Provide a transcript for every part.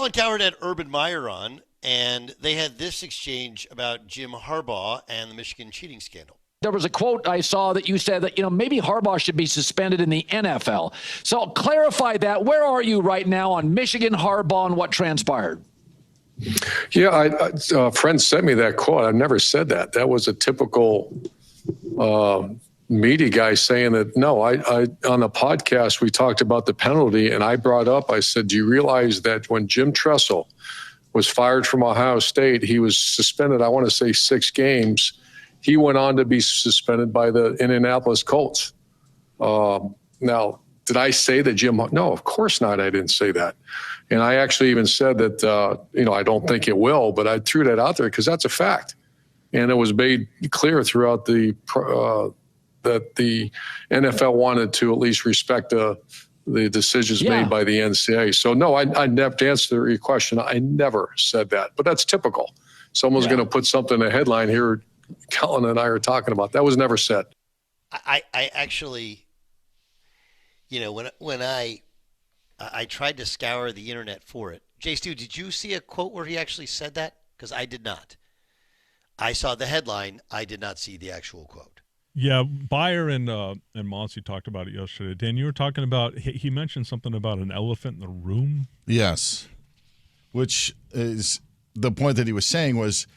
Colin Cowherd had Urban Meyer on, and they had this exchange about Jim Harbaugh and the Michigan cheating scandal. There was a quote I saw that you said that, maybe Harbaugh should be suspended in the NFL. So clarify that. Where are you right now on Michigan, Harbaugh, and what transpired? Yeah, a friend sent me that quote. I never said that. That was a typical media guy saying that. No, I on the podcast, we talked about the penalty, and I brought up, I said, do you realize that when Jim Tressel was fired from Ohio State, he was suspended, I want to say 6 games. He went on to be suspended by the Indianapolis Colts. Now, did I say that Jim? No, of course not. I didn't say that. And I actually even said that, I don't think it will, but I threw that out there because that's a fact. And it was made clear throughout that the NFL wanted to at least respect the decisions made by the NCAA. So, no, I never, to answer your question, I never said that. But that's typical. Someone's going to put something in a headline here. Colin and I are talking about. That was never said. I actually, when I tried to scour the internet for it. Jay Stu, did you see a quote where he actually said that? Because I did not. I saw the headline. I did not see the actual quote. Yeah, Beyer and Monty talked about it yesterday. Dan, you were talking about, he mentioned something about an elephant in the room. Yes, which is the point that he was saying was,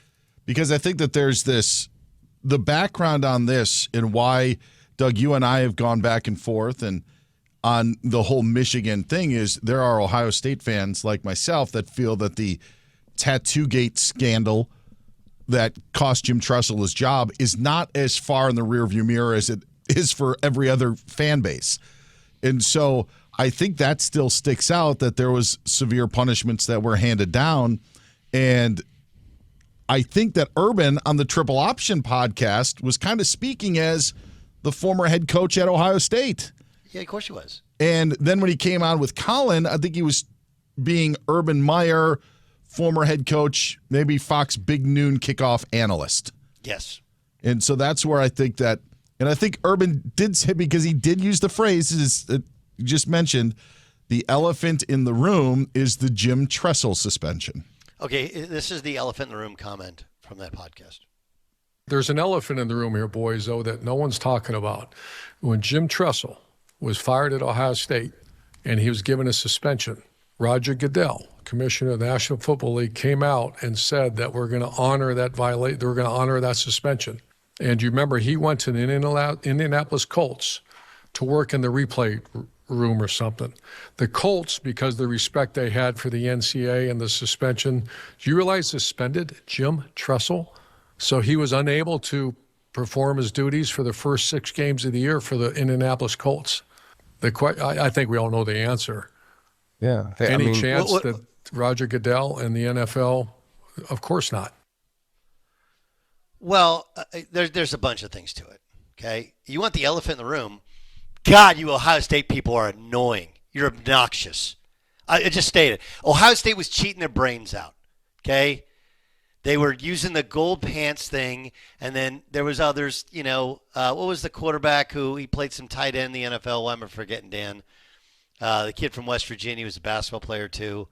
because I think that there's the background on this and why, Doug, you and I have gone back and forth and on the whole Michigan thing is there are Ohio State fans like myself that feel that the Tattoo-gate scandal that cost Jim Tressel his job is not as far in the rearview mirror as it is for every other fan base. And so I think that still sticks out, that there was severe punishments that were handed down. And I think that Urban on the Triple Option podcast was kind of speaking as the former head coach at Ohio State. Yeah, of course he was. And then when he came on with Colin, I think he was being Urban Meyer, former head coach, maybe Fox Big Noon kickoff analyst. Yes. And so that's where I think that, and I think Urban did say, because he did use the phrase that you just mentioned, the elephant in the room is the Jim Tressel suspension. Okay, this is the elephant in the room comment from that podcast. There's an elephant in the room here, boys, though, that no one's talking about. When Jim Tressel was fired at Ohio State and he was given a suspension, Roger Goodell, commissioner of the National Football League, came out and said that we're going to honor that we're going to honor that suspension. And you remember he went to the Indianapolis Colts to work in the replay room or something. The Colts, because of the respect they had for the NCAA and the suspension, do you realize suspended Jim Tressel? So he was unable to perform his duties for the first 6 games of the year for the Indianapolis Colts. I think we all know the answer. Yeah. Any chance that Roger Goodell and the NFL? Of course not. Well, there's a bunch of things to it, okay? You want the elephant in the room. God, you Ohio State people are annoying. You're obnoxious. I just stated, Ohio State was cheating their brains out, okay? They were using the gold pants thing, and then there was others, what was the quarterback who he played some tight end in the NFL? Why am I forgetting, Dan? The kid from West Virginia was a basketball player too.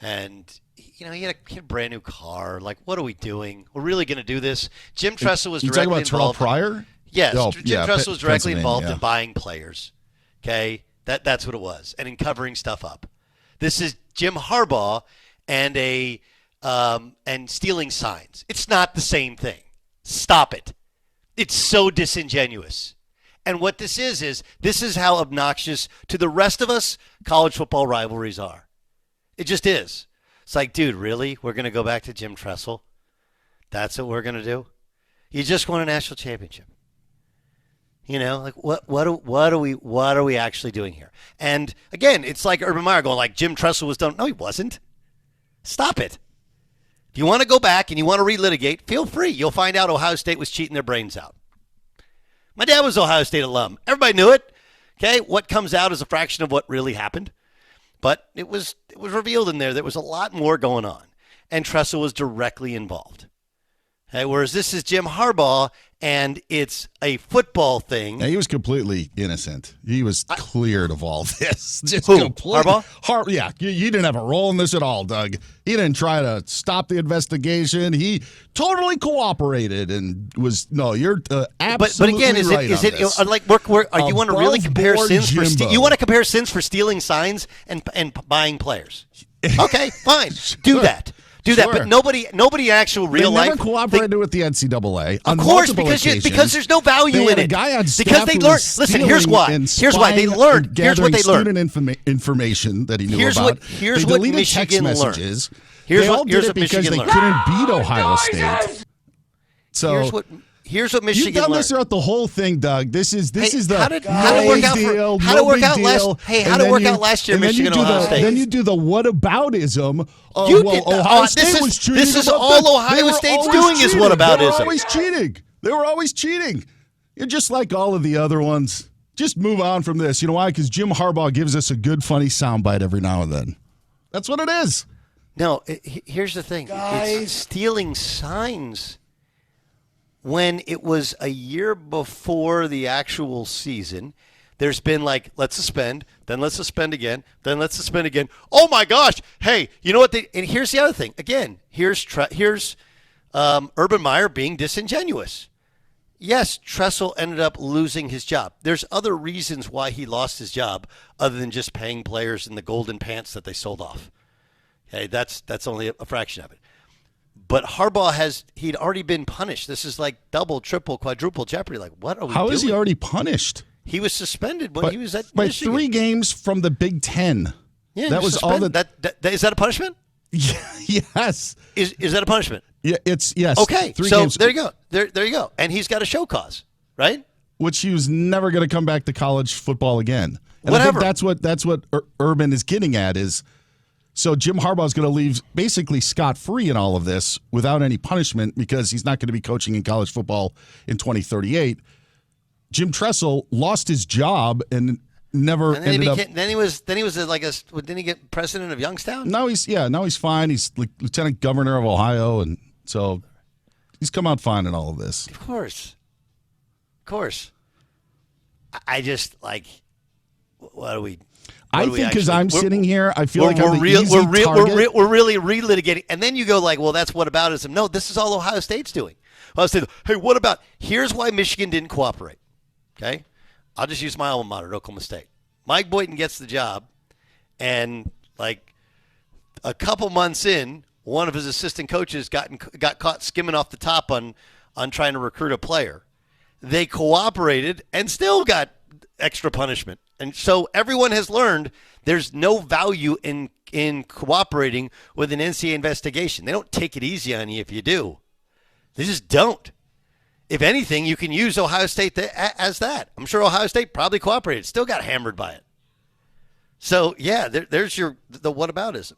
And, he had a brand new car. Like, what are we doing? We're really going to do this? Jim Tressel was directly involved. You talking about Terrell Pryor? Yes, Jim Tressel was directly involved in buying players. Okay? That's what it was. And in covering stuff up. This is Jim Harbaugh and and stealing signs. It's not the same thing. Stop it. It's so disingenuous. And what this is this is how obnoxious to the rest of us college football rivalries are. It just is. It's like, dude, really? We're going to go back to Jim Tressel? That's what we're going to do? You just won a national championship. Like what are we actually doing here? And again, it's like Urban Meyer going like Jim Tressel was done. No, he wasn't. Stop it. If you want to go back and you want to relitigate, feel free. You'll find out Ohio State was cheating their brains out. My dad was Ohio State alum. Everybody knew it. Okay, what comes out is a fraction of what really happened. But it was revealed in there was a lot more going on. And Tressel was directly involved. Okay, whereas this is Jim Harbaugh and it's a football thing. Yeah, he was completely innocent. He was cleared of all this. Just Who? Harbaugh? Yeah, you didn't have a role in this at all, Doug. He didn't try to stop the investigation. He totally cooperated and was you're absolutely but again, is right it on this. like you want to really compare Above sins for Jimbo. you want to compare sins for stealing signs and buying players? Okay, fine, do that. Do that, but nobody actual real they life. never cooperated with the NCAA. Of course, because there's no value they in had it. A guy on staff because they who learned. was Listen, here's why. Here's why they learned. Here's what they learned. Student information that he knew Here's about. Here's they what deleted Michigan text learned. messages. Here's they all what did it Michigan because they learned. couldn't beat Ohio State. So here's what Michigan you've done learned. this throughout the whole thing, Doug. This is the how did it work out deal, how did it work out deal. last? Hey, how did it work out last year? Michigan, Ohio State. Then you do the whataboutism. Ohio State was cheating. This is all Ohio State's doing is whataboutism. They were always cheating. They were always cheating. You're just like all of the other ones. Just move on from this. You know why? Because Jim Harbaugh gives us a good, funny soundbite every now and then. That's what it is. No, here's the thing. It's stealing signs. When it was a year before the actual season, there's been like, let's suspend, then let's suspend again, then let's suspend again. Oh my gosh! Hey, you know what? And here's the other thing. Again, here's Urban Meyer being disingenuous. Yes, Tressel ended up losing his job. There's other reasons why he lost his job other than just paying players in the golden pants that they sold off. Okay, that's only a fraction of it. But Harbaugh he'd already been punished. This is like double, triple, quadruple jeopardy. Like, what are we doing? How is he already punished? He was suspended when he was at by Michigan. 3 games from the Big Ten. Yeah, that was all that is that a punishment? Yes. Is that a punishment? Yeah, yes. Okay, 3 so games. there you go. There you go. And he's got a show cause, right? Which he was never going to come back to college football again. And Whatever. I think that's what Urban is getting at is. So Jim Harbaugh is going to leave basically scot-free in all of this without any punishment because he's not going to be coaching in college football in 2038. Jim Tressel lost his job and never ended up. Then he was didn't he get president of Youngstown? Now he's fine. He's like lieutenant governor of Ohio, and so he's come out fine in all of this. Of course. I just like, what do we? I think because I'm sitting here, I feel like I'm the easy target. We're really relitigating, and then you go like, well, that's whataboutism. No, this is all Ohio State's doing. Ohio State, hey, what about? Here's why Michigan didn't cooperate. Okay, I'll just use my alma mater, Oklahoma State. Mike Boynton gets the job, and like a couple months in, one of his assistant coaches got caught skimming off the top on trying to recruit a player. They cooperated and still got extra punishment. And so everyone has learned there's no value in cooperating with an NCAA investigation. They don't take it easy on you if you do. They just don't. If anything, you can use Ohio State as that. I'm sure Ohio State probably cooperated. Still got hammered by it. So, yeah, there's the whataboutism.